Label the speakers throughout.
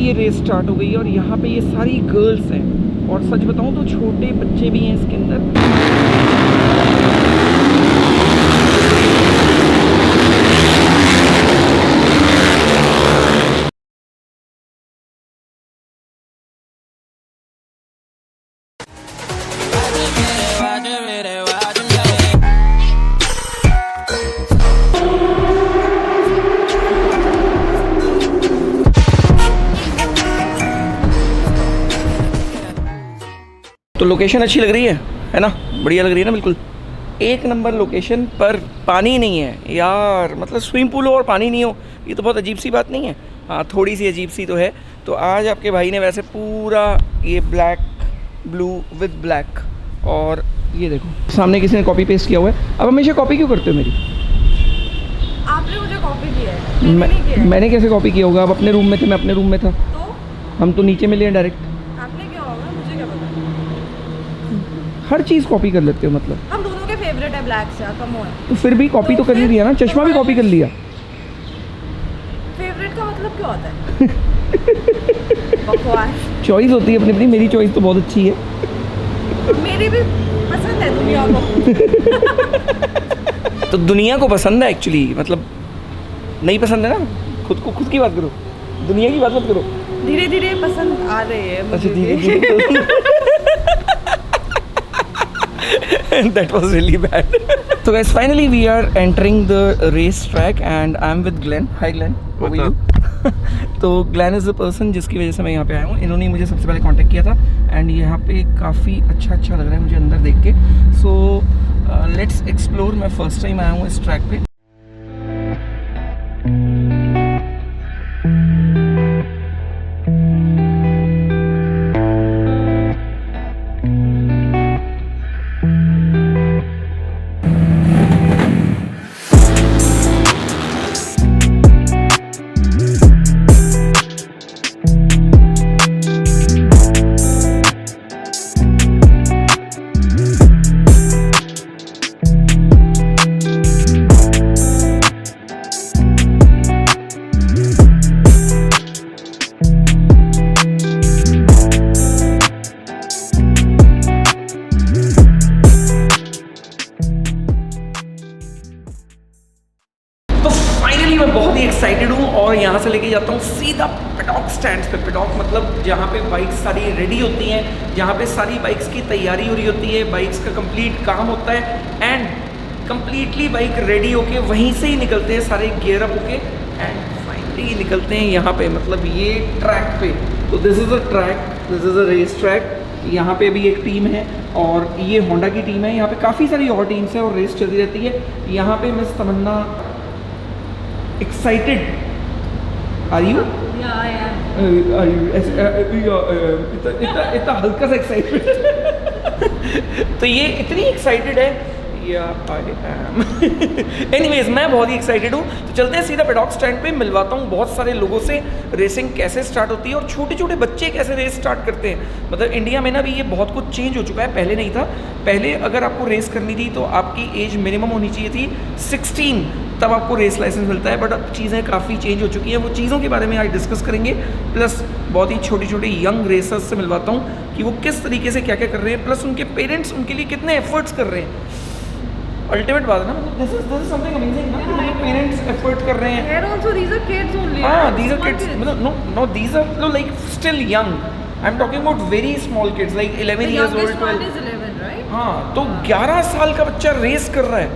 Speaker 1: ये race start हो गई है और यहाँ पे ये सारी गर्ल्स हैं और सच बताऊँ तो छोटे बच्चे भी हैं इसके अंदर। तो लोकेशन अच्छी लग रही है ना, बढ़िया लग रही है ना, बिल्कुल एक नंबर लोकेशन। पर पानी नहीं है यार, मतलब स्विमिंग पूल हो और पानी नहीं हो, ये तो बहुत अजीब सी बात नहीं है। हाँ थोड़ी सी अजीब सी तो है। तो आज आपके भाई ने वैसे पूरा ये ब्लैक ब्लू विद ब्लैक, और ये देखो सामने किसी ने कॉपी पेस्ट किया हुआ है। अब हमेशा कॉपी क्यों करते हो मेरी?
Speaker 2: आपने मुझे कॉपी किया है, मैंने नहीं किया है।
Speaker 1: मैंने कैसे कॉपी किया होगा? अब अपने रूम में थे, मैं अपने रूम में था,
Speaker 2: तो
Speaker 1: हम तो नीचे मिले हैं डायरेक्ट।
Speaker 2: आपने क्या होगा मुझे क्या पता।
Speaker 1: हर चीज़ कॉपी कर लेते हो मतलब।
Speaker 2: हम दोनों के फेवरेट है ब्लैक से, कम हुआ।
Speaker 1: तो फिर भी कॉपी तो कर ही दिया ना, चश्मा भी कॉपी कर लिया।
Speaker 2: फेवरेट का मतलब क्या होता है? बकवास।
Speaker 1: चॉइस होती है अपनी अपनी, मेरी चॉइस तो बहुत अच्छी है।
Speaker 2: मेरी भी पसंद है दुनिया को।
Speaker 1: तो दुनिया को पसंद है एक्चुअली, मतलब नहीं पसंद है ना, खुद को, खुद की बात करो, दुनिया की बात मत करो।
Speaker 2: धीरे धीरे पसंद आ रही है मुझे।
Speaker 1: अच्छा धीरे धीरे। That was really bad. So guys, finally we are entering the race track and I'm with Glenn. Hi Glenn. How are you? तो Glenn is the person जिसकी वजह से मैं यहाँ पे आया हूँ। इन्होंने मुझे सबसे पहले कांटेक्ट किया था एंड यहाँ पे काफ़ी अच्छा लग रहा है मुझे अंदर देख के। So let's explore. मैं फर्स्ट टाइम आया हूँ इस ट्रैक पे। एक्साइटेड हूँ और यहाँ से लेके जाता हूँ सीधा पेडॉक स्टैंड पे। पेडॉक मतलब जहाँ पे बाइक्स सारी रेडी होती हैं, जहाँ पे सारी बाइक्स की तैयारी हो रही होती है, बाइक्स का कंप्लीट काम होता है एंड कंप्लीटली बाइक रेडी होके वहीं से ही निकलते हैं सारे गियर अप होके एंड फाइनली निकलते हैं यहाँ पे, मतलब ये ट्रैक पे। तो this is a track, this is a race track. यहाँ पे भी एक टीम है और ये होंडा की टीम है। यहाँ पे काफ़ी सारी और टीम्स हैं और रेस चलती रहती है। यहाँ पे miss Tamanna excited are you?
Speaker 2: Yeah.
Speaker 1: इतना हल्का सा एक्साइटेड। तो ये इतनी एक्साइटेड है या एनीवेज मैं बहुत ही एक्साइटेड हूँ। तो चलते हैं सीधा पेडॉक स्टैंड पे, मिलवाता हूँ बहुत सारे लोगों से रेसिंग कैसे स्टार्ट होती है और छोटे छोटे बच्चे कैसे रेस स्टार्ट करते हैं। मतलब इंडिया में ना भी ये बहुत कुछ चेंज हो चुका है, पहले नहीं था। पहले अगर आपको रेस करनी थी तो आपकी एज मिनिमम होनी चाहिए थी 16, तब आपको रेस लाइसेंस मिलता है। बट अब चीज़ें काफ़ी चेंज हो चुकी हैं, वो चीज़ों के बारे में आज डिस्कस करेंगे। प्लस बहुत ही छोटी छोटी यंग रेसर्स से मिलवाता हूँ कि वो किस तरीके से क्या क्या कर रहे हैं, प्लस उनके पेरेंट्स उनके लिए कितने एफर्ट्स कर रहे हैं। अल्टीमेट बात है ना, दिस इज समथिंग अमेजिंग ना, कि पेरेंट्स एफर्ट कर रहे हैं।
Speaker 2: And also these are kids only.
Speaker 1: हाँ, these are kids. मतलब no, these are like still young. I'm talking about very small kids like 11 years old.
Speaker 2: The youngest one is 11, right?
Speaker 1: हाँ, तो 11 साल का बच्चा रेस कर रहा है।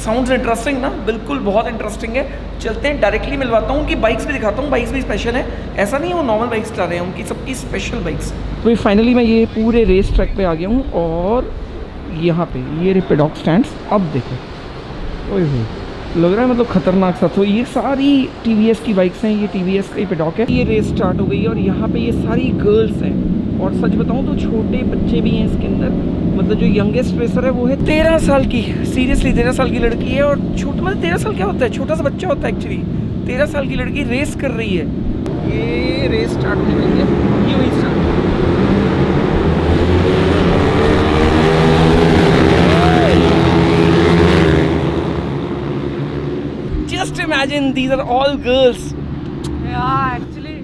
Speaker 1: साउंड्स इंटरेस्टिंग ना, बिल्कुल बहुत इंटरेस्टिंग है। चलते हैं, डायरेक्टली मिलवाता हूँ, उनकी बाइक्स भी दिखाता हूँ। बाइक्स भी स्पेशल है, ऐसा नहीं है वो नॉर्मल बाइक्स चला रहे हैं, उनकी सबकी स्पेशल बाइक्स। तो फाइनली मैं ये पूरे रेस ट्रैक पे आ गया हूँ और यहाँ पे ये रहे पेडॉक स्टैंड्स। अब देखो, ओए हो, लग रहा है मतलब खतरनाक सा। तो ये सारी TVS की बाइक्स हैं, ये TVS का ही पेडॉक है। ये रेस स्टार्ट हो गई है और यहाँ पे ये सारी गर्ल्स हैं और सच बताऊँ तो छोटे बच्चे भी हैं इसके अंदर। मतलब जो यंगेस्ट रेसर है वो है 13 साल की, सीरियसली 13 साल की लड़की है। और छोटा मतलब 13 साल क्या होता है, छोटा सा बच्चा होता है एक्चुअली। 13 साल की लड़की रेस कर रही है। ये रेस स्टार्ट होने वाली है, ये वही start. Just imagine these are all girls.
Speaker 2: Yeah, actually.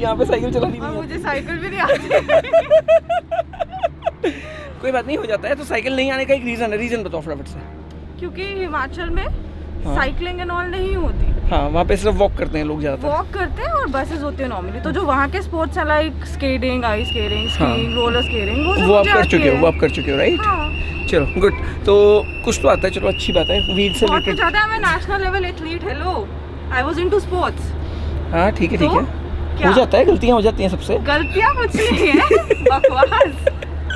Speaker 1: यहाँ पे साइकिल चलानी
Speaker 2: और
Speaker 1: नहीं
Speaker 2: मुझे साइकिल भी नहीं आती।
Speaker 1: कोई बात नहीं, हो जाता है। तो साइकिल नहीं आने का एक रीज़न बताओ फटाफट से।
Speaker 2: क्योंकि हिमाचल में साइकिलिंग एंड ऑल नहीं होती।
Speaker 1: हाँ, वहाँ पे सिर्फ वॉक करते हैं लोग ज़्यादातर।
Speaker 2: वॉक करते हैं और बसेस होते हैं नॉर्मली। तो जो वहाँ के स्पोर्ट्स है like skating, ice skating, skiing, roller skating,
Speaker 1: वो आप कर चुके हो राइट?
Speaker 2: हाँ।
Speaker 1: चलो गुड, तो कुछ तो आता है, चलो अच्छी बात है। व्हील से
Speaker 2: बहुत
Speaker 1: रिलेटेड
Speaker 2: ज़्यादा मैं national level athlete. Hello, I was into sports.
Speaker 1: हाँ ठीक है,
Speaker 2: तो
Speaker 1: ठीक है,
Speaker 2: क्या?
Speaker 1: हो जाता है, गलतियाँ हो जाती हैं सबसे।
Speaker 2: गलतियाँ कुछ नहीं है, बकवास।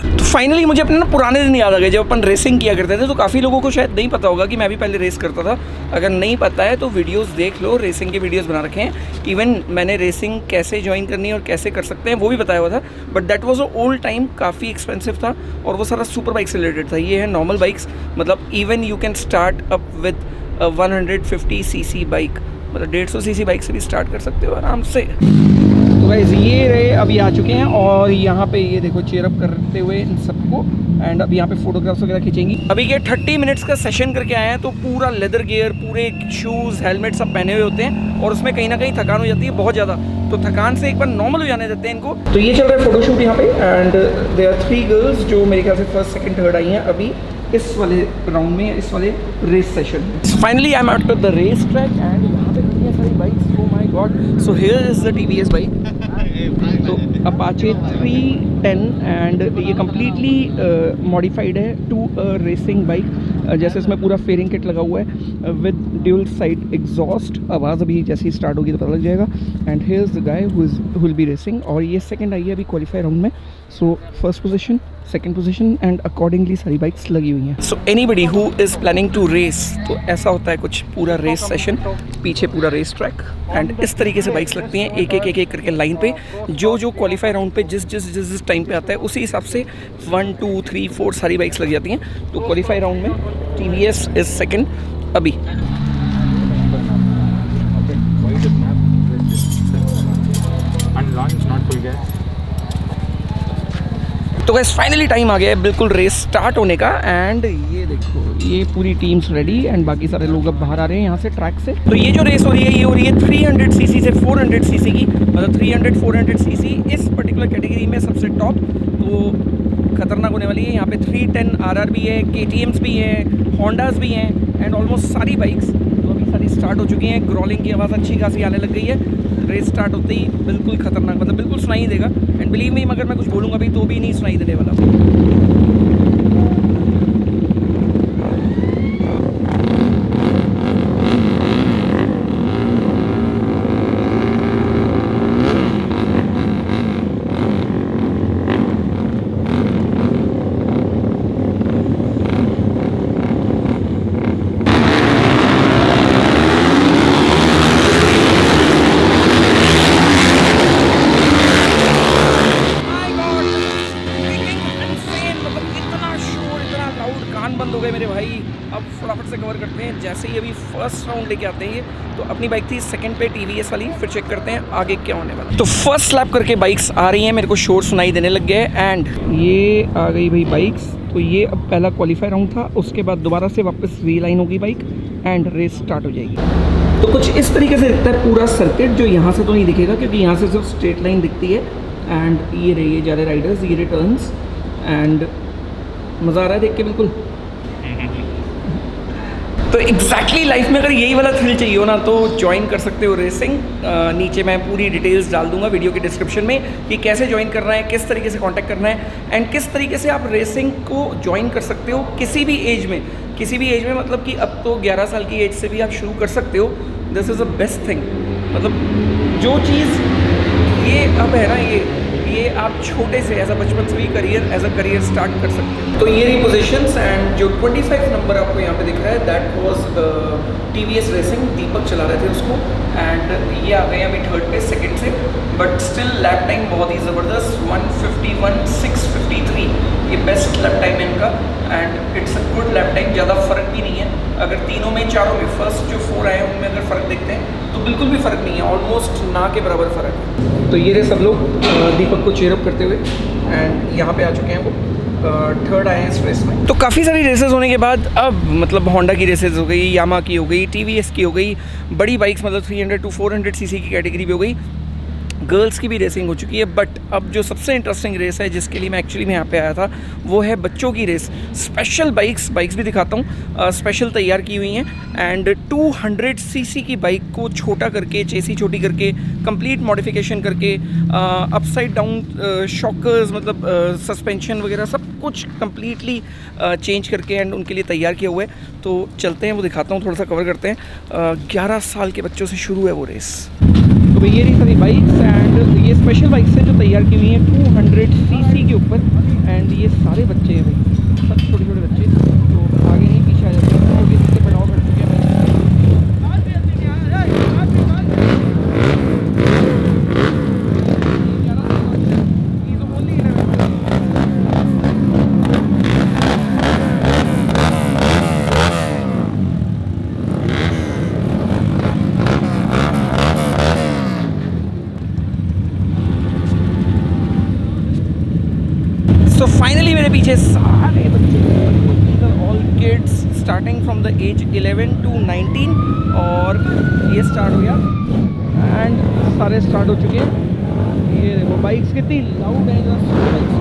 Speaker 1: तो फाइनली मुझे अपने ना पुराने दिन याद आ गए जब अपन रेसिंग किया करते थे। तो काफ़ी लोगों को शायद नहीं पता होगा कि मैं भी पहले रेस करता था। अगर नहीं पता है तो वीडियोस देख लो, रेसिंग के वीडियोस बना रखे हैं। इवन मैंने रेसिंग कैसे ज्वाइन करनी है और कैसे कर सकते हैं वो भी बताया हुआ था। But that was a old time, काफ़ी एक्सपेंसिव था और वो सारा सुपर बाइक से रिलेटेड था। ये है नॉर्मल बाइक्स, मतलब even you can start up with 150 cc bike, मतलब 150 cc बाइक से भी स्टार्ट कर सकते हो आराम से। तो गाइस ये रहे, अभी आ चुके हैं और यहाँ पे ये देखो चेयर अप करते हुए इन सबको। एंड अभी यहाँ पे फोटोग्राफ्स वगैरह खींचेंगी। अभी के 30 मिनट्स का सेशन करके आए हैं, तो पूरा लेदर गियर, पूरे शूज़, हेलमेट सब पहने हुए होते हैं और उसमें कहीं ना कहीं थकान हो जाती है बहुत ज़्यादा। तो थकान से एक बार नॉर्मल हो जाने देते हैं इनको। तो ये चल रहा है फोटोशूट यहाँ पे। एंड देयर आर 3 गर्ल्स जो मेरे ख्याल से फर्स्ट, सेकंड, थर्ड आई हैं अभी इस वाले राउंड में, इस वाले race session. Finally I am out of the race track and यहाँ पे खड़ी हैं सारी bikes. Oh my god, so here is the TVS bike, तो अपाचे 310 एंड ये कम्प्लीटली मॉडिफाइड है टू अ रेसिंग बाइक। जैसे इसमें पूरा फेयरिंग किट लगा हुआ है विद ड्यूल साइड एग्जॉस्ट। आवाज़ अभी जैसे ही स्टार्ट होगी तो पता लग जाएगा। And here is the guy who will be racing, और ये सेकंड आई है अभी क्वालिफाई राउंड में। So first position, second position and accordingly सारी बाइक्स लगी हुई हैं। So anybody who is planning to race, तो ऐसा होता है कुछ पूरा रेस सेशन, पीछे पूरा रेस ट्रैक एंड इस तरीके से बाइक्स लगती हैं एक एक करके लाइन पे। जो क्वालिफाई राउंड पे जिस टाइम पे आता है उसी हिसाब से 1 2 3 4 सारी बाइक्स लग जाती हैं। तो क्वालिफाई राउंड में TVS इज सेकंड अभी। तो गाइस फाइनली टाइम आ गया है बिल्कुल रेस स्टार्ट होने का। एंड ये देखो ये पूरी टीम्स रेडी एंड बाकी सारे लोग अब बाहर आ रहे हैं यहाँ से ट्रैक से। तो ये जो रेस हो रही है ये हो रही है 300 cc से 400 cc की, मतलब 300-400 cc इस पर्टिकुलर कैटेगरी में सबसे टॉप। तो खतरनाक होने वाली है। यहाँ पे 310 RR भी है, KTMs भी हैं, होंडाज भी हैं एंड ऑलमोस्ट सारी बाइक्स तो अभी सारी स्टार्ट हो चुकी हैं। ग्रॉलिंग की आवाज़ अच्छी खासी आने लग गई है। रेस स्टार्ट होते ही बिल्कुल खतरनाक, मतलब बिल्कुल सुनाई देगा। एंड बिलीव मी, अगर मैं कुछ बोलूँगा भी तो भी नहीं सुनाई देने वाला। बंद हो गए मेरे भाई। अब फटाफट से कवर करते हैं। जैसे ही अभी फर्स्ट राउंड लेके आते हैं ये, तो अपनी बाइक थी सेकंड पे TVS वाली, फिर चेक करते हैं आगे क्या होने वाला। तो फर्स्ट लैप करके बाइक्स आ रही हैं, मेरे को शोर सुनाई देने लग गए एंड ये आ गई भाई बाइक्स। तो ये अब पहला क्वालिफाई राउंड था, उसके बाद दोबारा से वापस रीलाइन होगी बाइक एंड रेस स्टार्ट हो जाएगी। तो कुछ इस तरीके से दिखता है पूरा सर्किट, जो यहाँ से तो नहीं दिखेगा क्योंकि यहाँ से सिर्फ स्ट्रेट लाइन दिखती है। एंड ये रही ये जा रहे राइडर्स, ये रिटर्न्स एंड मज़ा आ रहा है देख के बिल्कुल। तो एग्जैक्टली लाइफ में अगर यही वाला थ्रिल चाहिए हो ना तो ज्वाइन कर सकते हो रेसिंग। नीचे मैं पूरी डिटेल्स डाल दूंगा वीडियो के डिस्क्रिप्शन में कि कैसे ज्वाइन करना है, किस तरीके से कांटेक्ट करना है एंड किस तरीके से आप रेसिंग को ज्वाइन कर सकते हो किसी भी एज में। किसी भी एज में मतलब कि अब तो 11 साल की एज से भी आप शुरू कर सकते हो। This is the best thing, मतलब जो चीज़ ये अब है ना, ये आप छोटे से एज अ बचपन से भी एज अ करियर स्टार्ट कर सकते हैं। तो ये रही पोजीशंस एंड जो 25 नंबर आपको यहाँ पे दिख रहा है दैट वाज TVS रेसिंग, दीपक चला रहे थे उसको। एंड ये आ गए अभी थर्ड पे सेकंड से, बट स्टिल लैप टाइम बहुत ही ज़बरदस्त 151.653 ये बेस्ट लैप टाइम है इनका and it's a good lap time. ज़्यादा फ़र्क भी नहीं है, अगर तीनों में चारों में फर्स्ट जो 4 आए उनमें अगर फ़र्क देखते हैं तो बिल्कुल भी फ़र्क नहीं है, ऑलमोस्ट ना के बराबर फ़र्क है। तो ये रहे सब लोग दीपक को चेयर अप करते हुए एंड यहाँ पे आ चुके हैं वो थर्ड आए हैं इस रेस में। तो काफ़ी सारी रेसेस होने के बाद अब मतलब होंडा की रेसेस हो गई, यामा की हो गई, TVS की हो गई, बड़ी बाइक्स मतलब 300 to 400 cc की कैटेगरी भी हो गई। गर्ल्स की भी रेसिंग हो चुकी है, बट अब जो सबसे इंटरेस्टिंग रेस है जिसके लिए मैं एक्चुअली में यहाँ पे आया था वो है बच्चों की रेस। स्पेशल बाइक्स भी दिखाता हूँ, स्पेशल तैयार की हुई हैं एंड 200 सीसी की बाइक को छोटा करके, चेसी छोटी करके, कंप्लीट मॉडिफिकेशन करके, अपसाइड डाउन शॉकर्स मतलब सस्पेंशन वगैरह सब कुछ कंप्लीटली चेंज करके एंड उनके लिए तैयार किया हुआ है। तो चलते हैं, वो दिखाता हूँ, थोड़ा सा कवर करते हैं। 11 साल के बच्चों से शुरू है वो रेस। तो भाई ये रही सारी बाइक्स एंड ये स्पेशल बाइक्स हैं जो तैयार की हुई हैं 200 सीसी के ऊपर एंड ये सारे बच्चे हैं भाई, सब छोटे छोटे बच्चे। तो आगे नहीं पीछे आ जाते हैं, छोटे छोटे पड़ाव भर चुके हैं भाई। So finally मेरे पीछे सारे बच्चे, these are all kids starting from the age 11 to 19 और ये स्टार्ट हो गया एंड सारे स्टार्ट हो चुके हैं। ये देखो बाइक्स कितनी लाउड है, जो बाइक्स।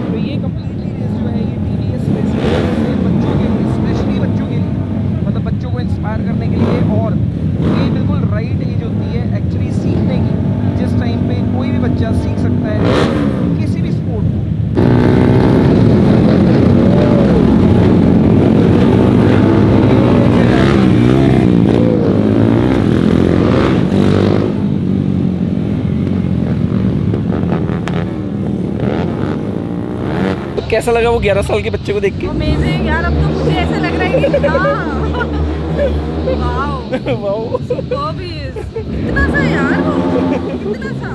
Speaker 1: तो ये कम्प्लीटली रेस जो है ये TVS रेस है बच्चों के लिए, स्पेशली बच्चों के लिए, मतलब बच्चों को इंस्पायर करने के लिए। और ये बिल्कुल राइट एज होती है एक्चुअली सीखने की, जिस टाइम पे कोई भी बच्चा सीख सकता है किसी भी स्पोर्ट को। तो कैसा लगा वो 11 साल के बच्चे को देख के?
Speaker 2: अमेजिंग यार, अब तो मुझे ऐसा लग रहा है कि wow
Speaker 1: wow,
Speaker 2: superb he is. इतना सा यार, वो इतना सा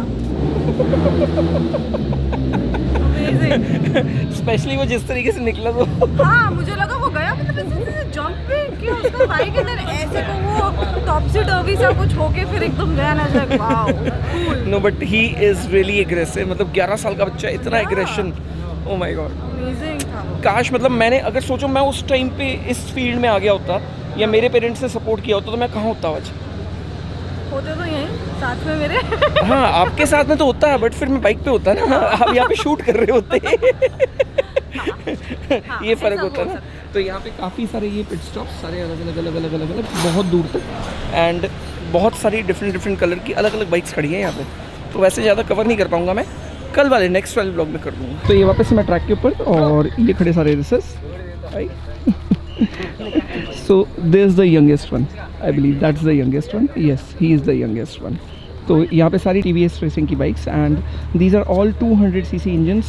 Speaker 2: अमेजिंग।
Speaker 1: स्पेशली वो जिस तरीके से निकला तो
Speaker 2: हाँ, मुझे लगा वो गया, मतलब ऐसे जंप पे किया उसका बाइक के अंदर, ऐसे को वो टॉपसी टर्वी सा कुछ होके फिर एकदम गया ना, like wow cool.
Speaker 1: No but he is really aggressive, मतलब 11 साल का बच्चा इतना aggression, oh my god.
Speaker 2: Amazing था वो।
Speaker 1: काश मतलब मैंने अगर सोचो मैं उस टाइम पे इस फील्ड में आ गया होता या मेरे पेरेंट्स ने सपोर्ट किया होता तो मैं कहाँ होता आज?
Speaker 2: होते तो यहीं साथ में मेरे।
Speaker 1: हाँ, आपके साथ में तो होता है बट फिर मैं बाइक पे होता ना, आप यहाँ पे शूट कर रहे होते।
Speaker 2: हाँ,
Speaker 1: ये फ़र्क
Speaker 2: ऐसा
Speaker 1: होता है
Speaker 2: हो
Speaker 1: ना। तो यहाँ पे काफ़ी सारे ये पिट स्टॉप सारे अलग बहुत दूर तक एंड बहुत सारी डिफरेंट कलर की अलग अलग बाइक्स खड़ी हैं यहाँ पे। तो वैसे ज़्यादा कवर नहीं कर पाऊँगा मैं, कल वाले नेक्स्ट वाले ब्लॉग में कर दूँगा। तो ये वापस मैं ट्रैक के ऊपर और ये खड़े सारे racers. So there's the youngest one, I believe that's the youngest one, yes he is the youngest one। तो यहाँ पे सारी TVS रेसिंग की bikes and these are all 200 CC engines,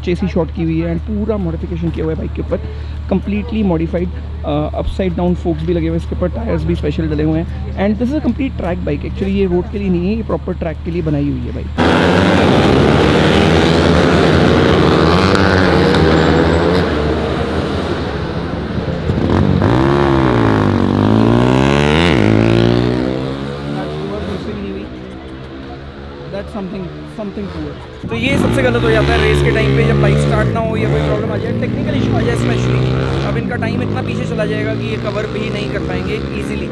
Speaker 1: chassis शॉट की हुई है एंड पूरा मॉडिफिकेशन किया हुआ है बाइक के ऊपर, completely modified, upside down focus भी लगे हुए हैं इसके ऊपर, टायर्स भी स्पेशल डले हुए हैं and this is a complete track bike. Actually ये रोड के लिए नहीं है, ये प्रॉपर ट्रैक के लिए बनाई हुई है बाइक। Something poor. तो ये सबसे गलत हो जाता है रेस के टाइम पे, जब बाइक स्टार्ट ना हो या कोई प्रॉब्लम आ जाए, टेक्निकल इशू आ जाए स्पेशली। अब इनका टाइम इतना पीछे चला जाएगा कि ये कवर भी नहीं कर पाएंगे easily.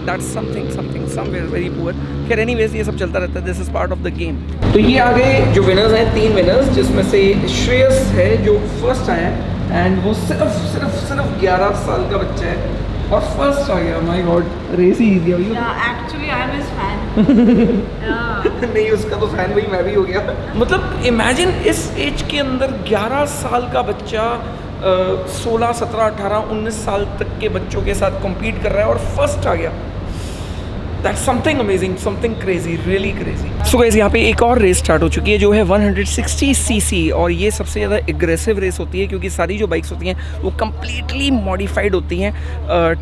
Speaker 1: That's something somewhere very poor. खैर एनीवेज ये सब चलता रहता है, this is part of the game. तो ये आगे जो विनर्स हैं 3 विनर्स, जिसमें से श्रेयस है जो फर्स्ट आया है एंड वो सिर्फ 11 साल का बच्चा है और फर्स्ट आ गया। माय गॉड, रेस ही इजी है।
Speaker 2: Actually I am his fan.
Speaker 1: नहीं, उसका तो फैन भाई मैं भी हो गया। मतलब इमेजिन इस एज के अंदर 11 साल का बच्चा 16, 17, 18, 19 साल तक के बच्चों के साथ कम्पीट कर रहा है और फर्स्ट आ गया। That's something amazing, something crazy, really crazy. So guys, यहाँ पे एक और रेस स्टार्ट हो चुकी है जो है 160 सीसी और ये सबसे ज़्यादा एग्रेसिव रेस होती है क्योंकि सारी जो बाइक्स होती हैं वो कम्प्लीटली मॉडिफाइड होती हैं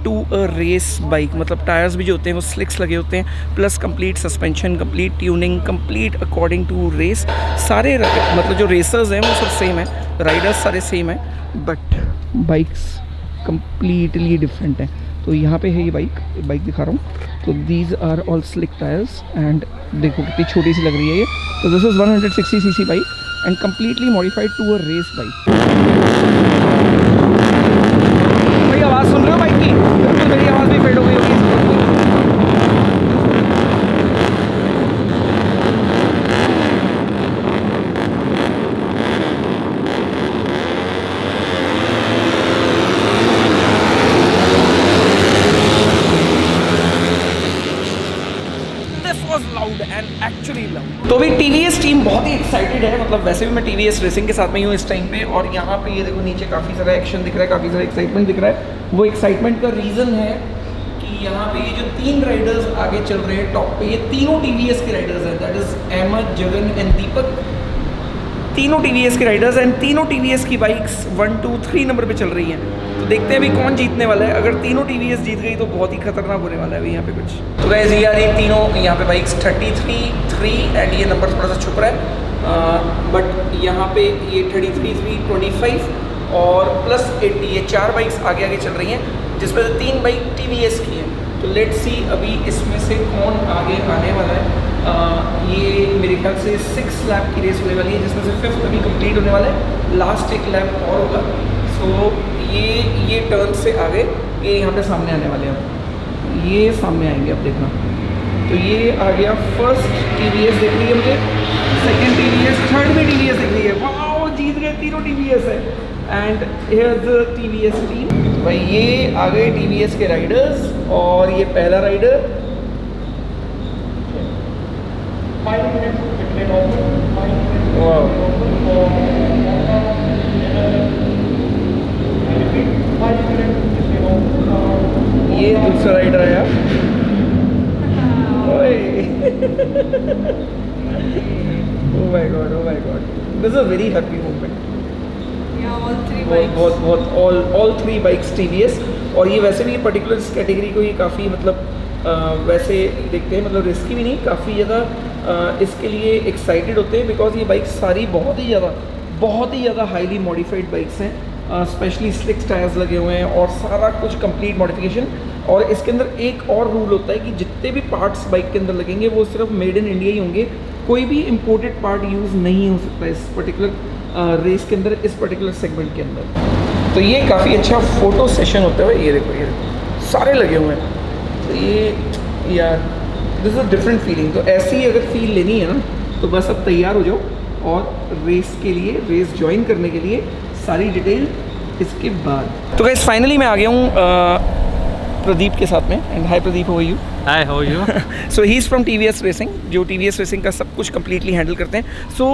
Speaker 1: टू अ रेस बाइक। मतलब टायर्स भी जो होते हैं वो स्लिक्स लगे होते हैं, plus complete suspension, complete tuning, complete according to race. सारे मतलब जो रेसर्स हैं वो सब सेम है, राइडर्स सारे सेम है, बट बाइक्स कम्प्लीटली डिफरेंट हैं। तो यहाँ पे है ये बाइक दिखा रहा हूँ। तो these are all slick tyres and देखो कितनी छोटी सी लग रही है ये। तो this is 160 CC bike and completely modified to a race bike. भाई आवाज़ सुन रहे हो बाइक की? बिल्कुल मेरी आवाज़ भी फेड हो गई होगी। तो अभी TVS टीम बहुत ही एक्साइटेड है, मतलब वैसे भी मैं TVS रेसिंग के साथ में हूँ इस टाइम पे, और यहाँ पे ये देखो नीचे काफ़ी सारा एक्शन दिख रहा है, काफ़ी सारा एक्साइटमेंट दिख रहा है। वो एक्साइटमेंट का रीज़न है कि यहाँ पे ये जो 3 राइडर्स आगे चल रहे हैं टॉप पे, ये तीनों TVS के राइडर्स हैं, that is Ahmed, Jagan and Deepak. तीनों TVS के राइडर्स एंड तीनों TVS की बाइक्स 1, 2, 3 नंबर पे चल रही हैं। तो देखते हैं अभी कौन जीतने वाला है। अगर तीनों TVS जीत गई तो बहुत ही खतरनाक होने वाला है अभी यहाँ पे कुछ। तो गाइस ये आ रही तीनों यहाँ पे बाइक्स 33, 3 एंड ये नंबर थोड़ा सा छुप रहा है, बट यहाँ पे ये 33, 3, 25 और प्लस 80, ये 4 बाइक्स आगे आगे चल रही हैं, जिसमें से 3 बाइक TVS की हैं। तो लेट्स सी अभी इसमें से कौन आगे आने वाला है। ये मेरे ख्याल से 6 लैप की रेस होने वाली है, जिसमें से 5th अभी कंप्लीट होने वाला है, लास्ट 1 लैप और होगा। सो ये टर्न से आगे ये यहाँ पे सामने आने वाले हैं, ये सामने आएंगे अब देखना। तो ये आ गया फर्स्ट TVS दिख रही है मुझे, सेकंड TVS, थर्ड में TVS दिख रही है। वाह जीत गए, तीनों TVS है। And here the TVS team. भाई ये आ गए TVS के राइडर्स, और ये पहला राइडर 5 मिनट ये दूसरा राइडर आया। Oh my god, oh my god. This is a very happy moment.
Speaker 2: Yeah, all 3 bikes.
Speaker 1: बहुत all 3 बाइक्स TVS। और ये वैसे भी पर्टिकुलर इस कैटेगरी को ये काफ़ी मतलब वैसे देखते हैं, मतलब रिस्की भी नहीं, काफ़ी ज़्यादा इसके लिए एक्साइटेड होते हैं, बिकॉज ये बाइक्स सारी बहुत ही ज़्यादा हाईली मॉडिफाइड बाइक्स हैं। स्पेशली स्लिक टायर्स लगे हुए हैं और सारा कुछ कंप्लीट मॉडिफिकेशन। और इसके अंदर एक और रूल होता है कि जितने भी पार्ट्स बाइक के अंदर लगेंगे वो सिर्फ मेड इन इंडिया ही होंगे, कोई भी इम्पोर्टेड पार्ट यूज़ नहीं हो सकता इस पर्टिकुलर रेस के अंदर, इस पर्टिकुलर सेगमेंट के अंदर। तो ये काफ़ी अच्छा फ़ोटो सेशन होता है। ये देखो सारे लगे हुए हैं। तो ये यार this is a different feeling. तो ऐसी ही अगर फील लेनी है ना, तो बस अब तैयार हो जाओ और रेस के लिए, रेस ज्वाइन करने के लिए सारी डिटेल इसके बाद। तो गाइस फाइनली मैं आ गया हूँ प्रदीप के साथ में। And hi Pradeep, how are you?
Speaker 3: Hi, how are you?
Speaker 1: So he is from TVS racing, जो TVS रेसिंग का सब कुछ कम्प्लीटली हैंडल करते हैं। सो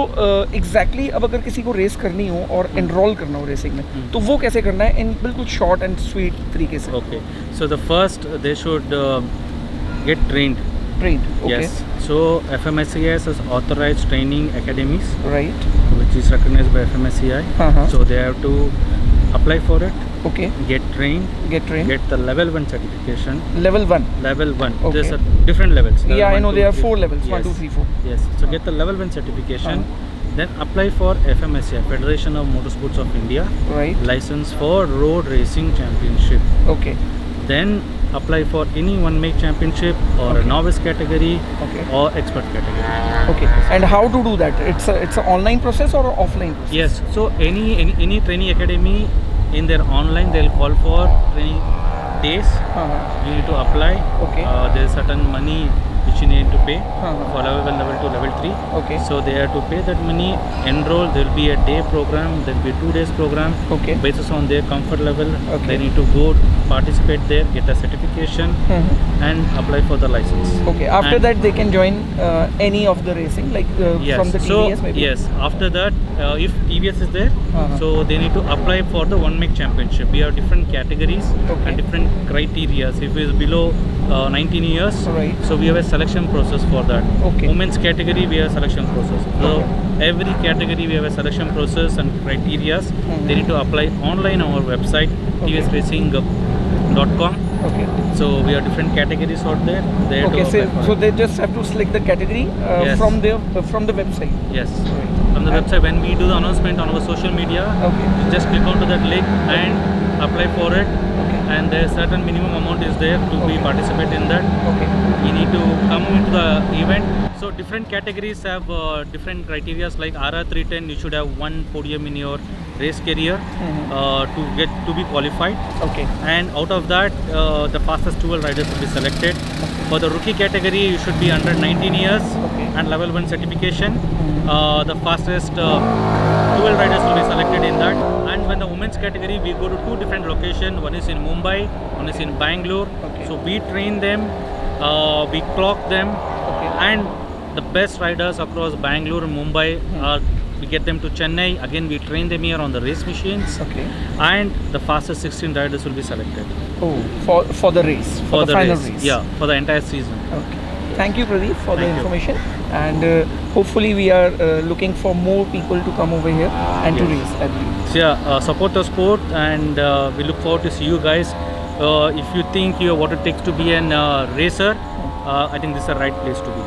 Speaker 1: एग्जैक्टली अब अगर किसी को रेस करनी हो और एनरोल करना हो रेसिंग में, तो वो कैसे करना है इन बिल्कुल शॉर्ट एंड स्वीट तरीके से?
Speaker 3: Okay, so the first they should get trained.
Speaker 1: Okay.
Speaker 3: Yes. So FMSCI has authorized training academies,
Speaker 1: Right.
Speaker 3: which is recognized by FMSCI. So they have to apply for it.
Speaker 1: Okay.
Speaker 3: Get trained.
Speaker 1: Get
Speaker 3: the level 1 certification.
Speaker 1: Level 1.
Speaker 3: Level 1.
Speaker 1: Okay.
Speaker 3: There's different levels.
Speaker 1: Yeah, I know there are 4
Speaker 3: 3,
Speaker 1: levels. 1, 2, 3, 4.
Speaker 3: Yes. So get the level 1 certification. Then apply for FMSCI, Federation of Motorsports of India.
Speaker 1: Right.
Speaker 3: License for Road Racing Championship.
Speaker 1: Okay.
Speaker 3: Then apply for any one make championship or a novice category or expert category.
Speaker 1: Okay. And how to do that? It's an online process or offline process?
Speaker 3: Yes. So any training academy in their online, they'll call for training days. You need to apply.
Speaker 1: Okay.
Speaker 3: There's certain money which you need to pay for level 1, level 2, level 3.
Speaker 1: Okay.
Speaker 3: So they have to pay that money, enroll. There will be a day program, there will be 2 days program.
Speaker 1: Okay.
Speaker 3: Based on their comfort level,
Speaker 1: Okay.
Speaker 3: they need to go participate there, get a certification, and apply for the license.
Speaker 1: Okay. After that, they can join any of the racing, like
Speaker 3: Yes.
Speaker 1: from the TVS maybe.
Speaker 3: Yes. After that, if TVS is there, so they need to apply for the one make championship. We have different categories and different criteria. If it is below 19 years,
Speaker 1: Right.
Speaker 3: so we have a selection process for that.
Speaker 1: Okay.
Speaker 3: Women's category, we have selection process. So every category we have a selection process and criteria. They need to apply online on our website, tvsracing.com.
Speaker 1: Okay.
Speaker 3: So we have different categories out there. They have to
Speaker 1: Okay.
Speaker 3: apply for
Speaker 1: So
Speaker 3: it.
Speaker 1: they just have to select the category
Speaker 3: Yes.
Speaker 1: from the website.
Speaker 3: Yes.
Speaker 1: Right.
Speaker 3: From the website, when we do the announcement on our social media,
Speaker 1: Okay.
Speaker 3: you just click onto that link and apply for it.
Speaker 1: Okay.
Speaker 3: and there's certain minimum amount is there to be participate in that.
Speaker 1: Okay.
Speaker 3: You need to come into the event. So different categories have different criteria. Like RR310, you should have one podium in your race career to be qualified.
Speaker 1: Okay.
Speaker 3: And out of that, the fastest 12 riders will be selected. For the rookie category, you should be under 19 years and level 1 certification. The fastest 12 riders will be selected in that. And when the women's category, we go to 2 different locations. One is in Mumbai, one is in Bangalore.
Speaker 1: Okay.
Speaker 3: So we train them, we clock them, and the best riders across Bangalore and Mumbai we get them to Chennai. Again, we train them here on the race machines.
Speaker 1: Okay.
Speaker 3: And the fastest 16 riders will be selected.
Speaker 1: Oh, for the race, for the final race.
Speaker 3: Yeah, for the entire season.
Speaker 1: Okay. Thank you, Pradeep, for the
Speaker 3: Thank you.
Speaker 1: information. And hopefully we are looking for more people to come over here and to race at you.
Speaker 3: So yeah, support the sport, and we look forward to see you guys. If you think you have what it takes to be an racer, I think this is the right place to be.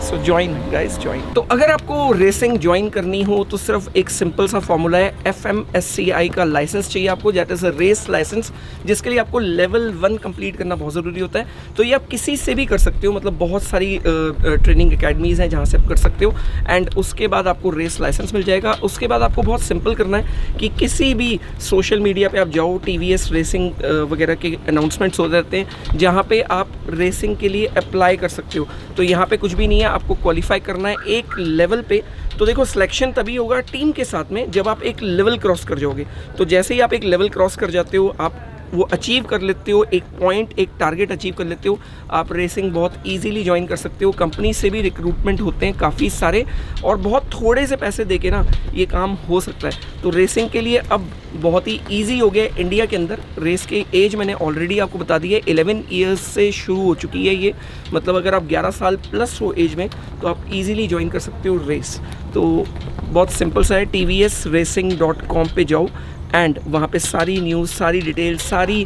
Speaker 1: So join guys, join. तो अगर आपको racing join करनी हो तो सिर्फ एक simple सा formula है, FMSCI का लाइसेंस चाहिए आपको, that is a race licence, जिसके लिए आपको लेवल 1 कंप्लीट करना बहुत ज़रूरी होता है। तो ये आप किसी से भी कर सकते हो, मतलब बहुत सारी ट्रेनिंग एकेडमीज़ हैं जहाँ से आप कर सकते हो, एंड उसके बाद आपको रेस लाइसेंस मिल जाएगा। उसके बाद आपको बहुत सिंपल करना है कि किसी भी सोशल मीडिया पर आप जाओ, TVS रेसिंग वगैरह के अनाउंसमेंट्स हो जाते हैं जहाँ पर आप रेसिंग के लिए अप्लाई कर सकते हो। तो यहाँ पर कुछ भी नहीं है, आपको क्वालिफाई करना है एक लेवल पे। तो देखो, सिलेक्शन तभी होगा टीम के साथ में जब आप एक लेवल क्रॉस कर जाओगे। तो जैसे ही आप एक लेवल क्रॉस कर जाते हो, आप वो अचीव कर लेते हो, एक पॉइंट, एक टारगेट अचीव कर लेते हो, आप रेसिंग बहुत इजीली ज्वाइन कर सकते हो। कंपनी से भी रिक्रूटमेंट होते हैं काफ़ी सारे, और बहुत थोड़े से पैसे देके ना ये काम हो सकता है। तो रेसिंग के लिए अब बहुत ही ईजी हो गया इंडिया के अंदर। रेस के एज मैंने ऑलरेडी आपको बता दी है, 11 ईयर्स से शुरू हो चुकी है ये, मतलब अगर आप 11 साल प्लस हो एज में तो आप ईजिली ज्वाइन कर सकते हो रेस। तो बहुत सिंपल सा है, tvsracing.com पे जाओ एंड वहाँ पे सारी न्यूज़, सारी डिटेल, सारी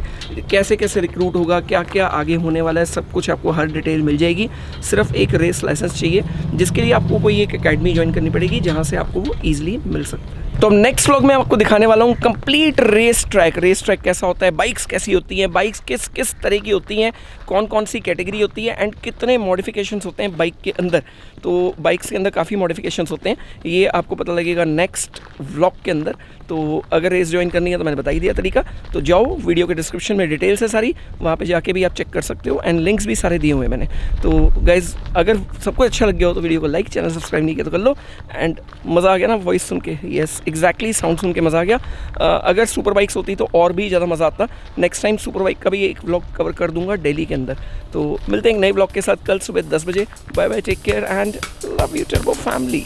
Speaker 1: कैसे कैसे रिक्रूट होगा, क्या क्या आगे होने वाला है, सब कुछ आपको हर डिटेल मिल जाएगी। सिर्फ एक रेस लाइसेंस चाहिए, जिसके लिए आपको कोई एक एकेडमी ज्वाइन करनी पड़ेगी जहाँ से आपको वो ईजिली मिल सकता है। तो अब नेक्स्ट व्लॉग में आपको दिखाने वाला हूँ कंप्लीट रेस ट्रैक कैसा होता है, बाइक्स कैसी होती हैं, बाइक्स किस किस तरह की होती हैं, कौन कौन सी कैटेगरी होती है, एंड कितने मॉडिफिकेशंस होते हैं बाइक के अंदर। तो बाइक्स के अंदर काफ़ी मॉडिफिकेशंस होते हैं, ये आपको पता लगेगा नेक्स्ट व्लॉग के अंदर। तो अगर रेस ज्वाइन करनी है तो मैंने बता ही दिया तरीका, तो जाओ, वीडियो के डिस्क्रिप्शन में डिटेल्स है सारी, वहाँ पे जाके भी आप चेक कर सकते हो, एंड लिंक्स भी सारे दिए हुए हैं मैंने। तो गाइज़, अगर सबको अच्छा लग गया हो तो वीडियो को लाइक, चैनल सब्सक्राइब नहीं किया तो कर लो। एंड मज़ा आ गया ना वॉइस सुन के, यस एग्जैक्टली, साउंड सुन के मज़ा आ गया। अगर सुपर बाइक्स होती तो और भी ज़्यादा मज़ा आता। नेक्स्ट टाइम सुपर बाइक का भी एक व्लॉग कवर कर दूंगा दिल्ली के अंदर। तो मिलते हैं एक नए व्लॉग के साथ कल सुबह 10 बजे। Bye bye, take care and love you turbo family.